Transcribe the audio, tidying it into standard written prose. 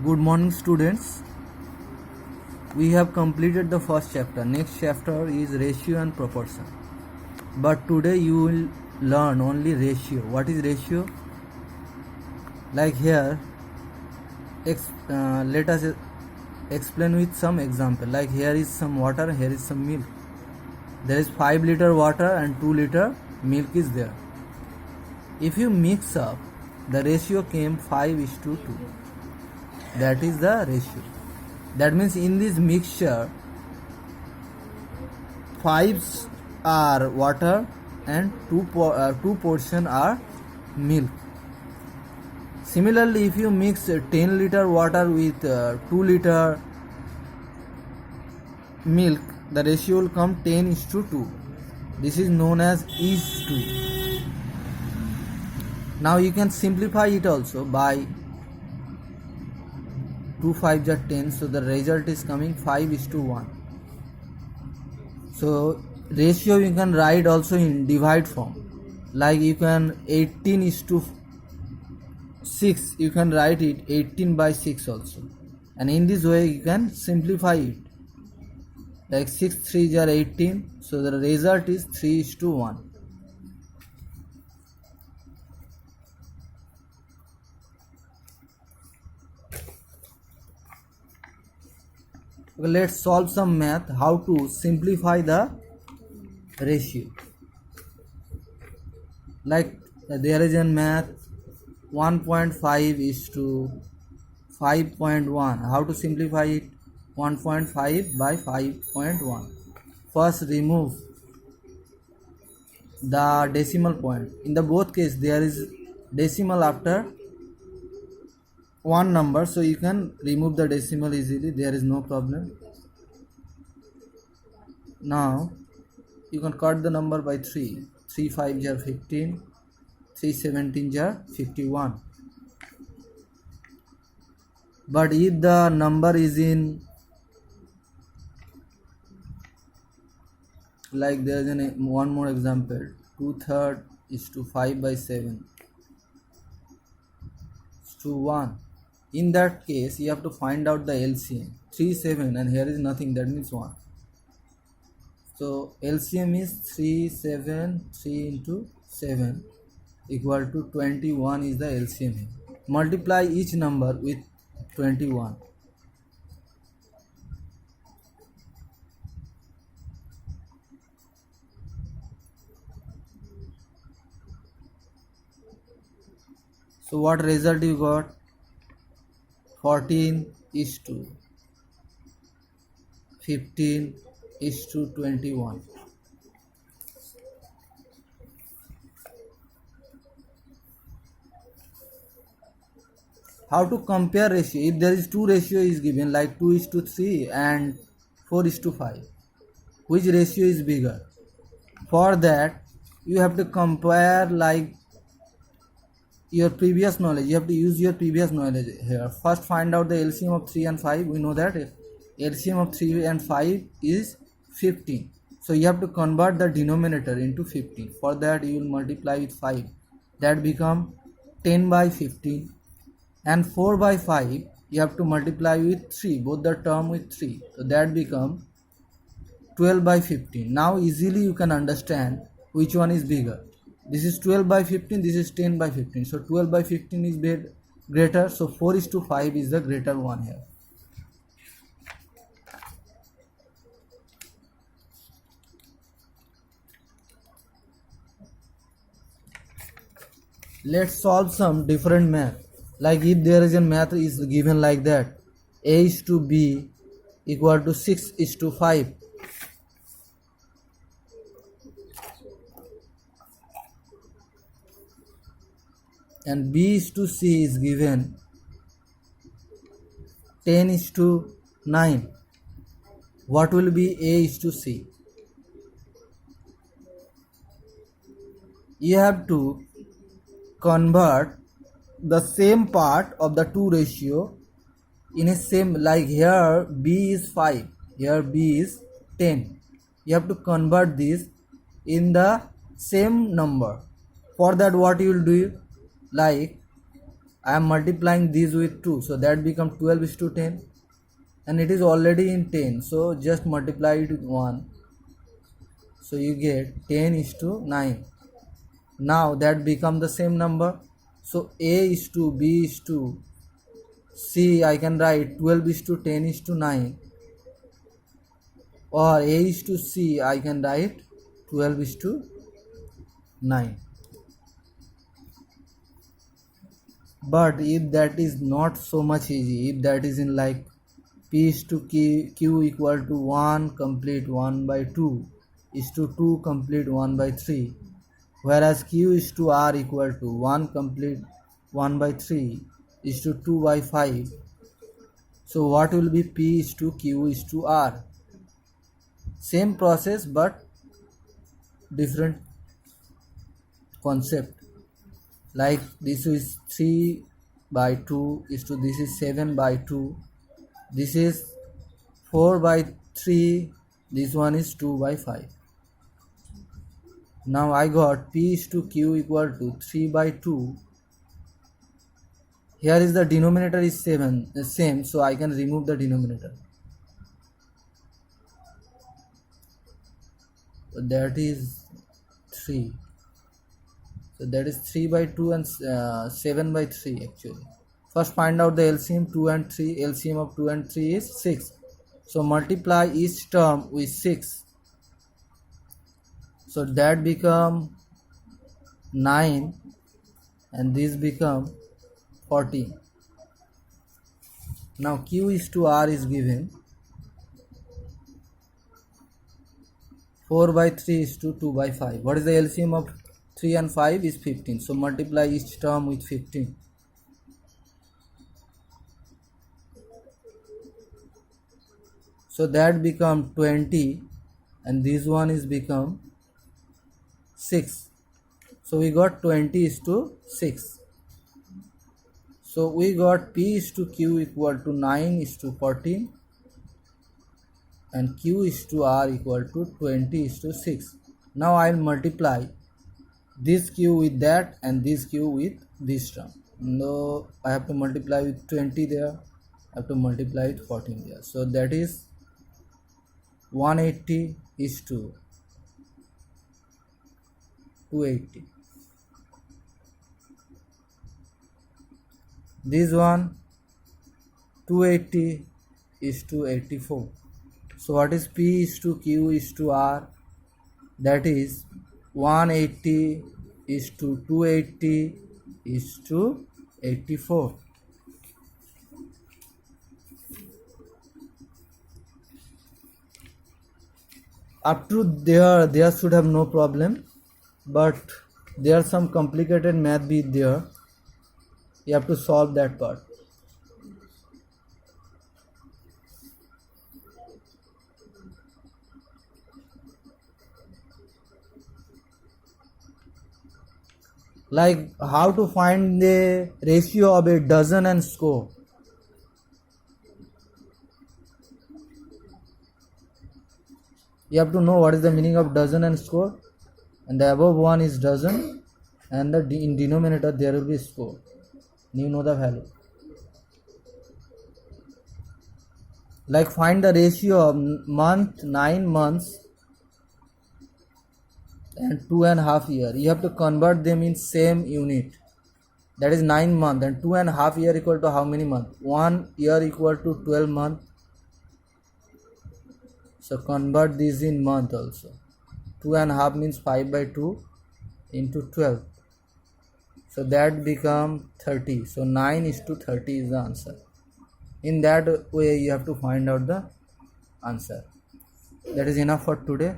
Good morning, students. We have completed the first chapter. Next chapter is ratio and proportion. But today you will learn only ratio. What is ratio? Like here, let us explain with some example. Like here is some water, here is some milk. There is 5 liter water and 2 liter milk is there. If you mix up, the ratio came 5:2. That is the ratio. That means in this mixture, 5 are water and 2 portion are milk. Similarly, if you mix 10 liter water with 2 liter milk, the ratio will come 10:2. This is known as is-to. Now you can simplify it also by 2 5 are 10, so the result is coming 5:1. So ratio you can write also in divide form, like you can 18:6, you can write it 18/6 also, and in this way you can simplify it, like 6 3s are 18, so the result is 3:1. Okay, let's solve some math how to simplify the ratio. Like there is a math 1.5:5.1. How to simplify it? 1.5 by 5.1. First remove the decimal point. In the both case there is decimal after one number, so you can remove the decimal easily, there is no problem. Now you can cut the number by 3. 3 5s are 15, 3 17s are 51. But if the number is in, like there is one more example, 2/3:5/7 to 1. In that case you have to find out the LCM. 3 7 and here is nothing, that means 1. So LCM is 3 7, 3 into 7 equal to 21 is the LCM. Multiply each number with 21. So what result you got? 14:15:21. How to compare ratio? If there is 2 ratio is given, like 2:3 and 4:5, which ratio is bigger? For that you have to compare like your previous knowledge. You have to use your previous knowledge here. First find out the LCM of 3 and 5. We know that LCM of 3 and 5 is 15. So you have to convert the denominator into 15. For that you will multiply with 5. That become 10/15. And 4/5 you have to multiply with 3. Both the term with 3. So that become 12/15. Now easily you can understand which one is bigger. This is 12/15, this is 10/15. So 12/15 is greater, so 4:5 is the greater one here. Let's solve some different math. Like if there is a math is given like that, A:B equal to 6:5. And B:C is given 10:9. What will be A:C? You have to convert the same part of the two ratio in a same, like here B is 5, here B is 10. You have to convert this in the same number. For that what you will do? Like I am multiplying these with 2, so that becomes 12 is to 10, and it is already in 10, so just multiply it with 1, so you get 10 is to 9. Now that become the same number, so A is to B is to C, I can write 12 is to 10 is to 9, or A is to C, I can write 12 is to 9. But if that is not so much easy, if that is in like P is to Q equal to 1 complete 1 by 2 is to 2 complete 1 by 3, whereas Q is to R equal to 1 complete 1 by 3 is to 2 by 5. So what will be P is to Q is to R? Same process but different concept. Like this is 3 by 2 is to this is 7 by 2, this is 4 by 3, this one is 2 by 5. Now I got P is to Q equal to 3 by 2. Here is the denominator is same, so I can remove the denominator. So that is 3. So that is 3 by 2 and 7 by 3 actually. First find out the LCM 2 and 3. LCM of 2 and 3 is 6. So multiply each term with 6. So that become 9 and this become 14. Now Q is to R is given 4 by 3 is to 2 by 5. What is the LCM of 3 and 5 is 15. So multiply each term with 15. So that become 20 and this one is become 6. So we got 20 is to 6. So we got P is to Q equal to 9 is to 14 and Q is to R equal to 20 is to 6. Now I will multiply this Q with that and this Q with this term. No, I have to multiply with 20 there, I have to multiply with 14 there. So that is 180 is to 280. This one 280 is to 84. So what is P is to Q is to R? That is 180 is to 280 is to 84. Up to there should have no problem, but there are some complicated math be there. You have to solve that part. Like how to find the ratio of a dozen and score. You have to know what is the meaning of dozen and score, and the above one is dozen and in denominator there will be score. You know the value. Like find the ratio of month, 9 months and 2.5 years. You have to convert them in same unit. That is 9 months and 2.5 years equal to how many months? 1 year equal to 12 months. So convert this in month also. 2.5 means 5 by 2 into 12. So that become 30. So 9 is to 30 is the answer. In that way you have to find out the answer. That is enough for today.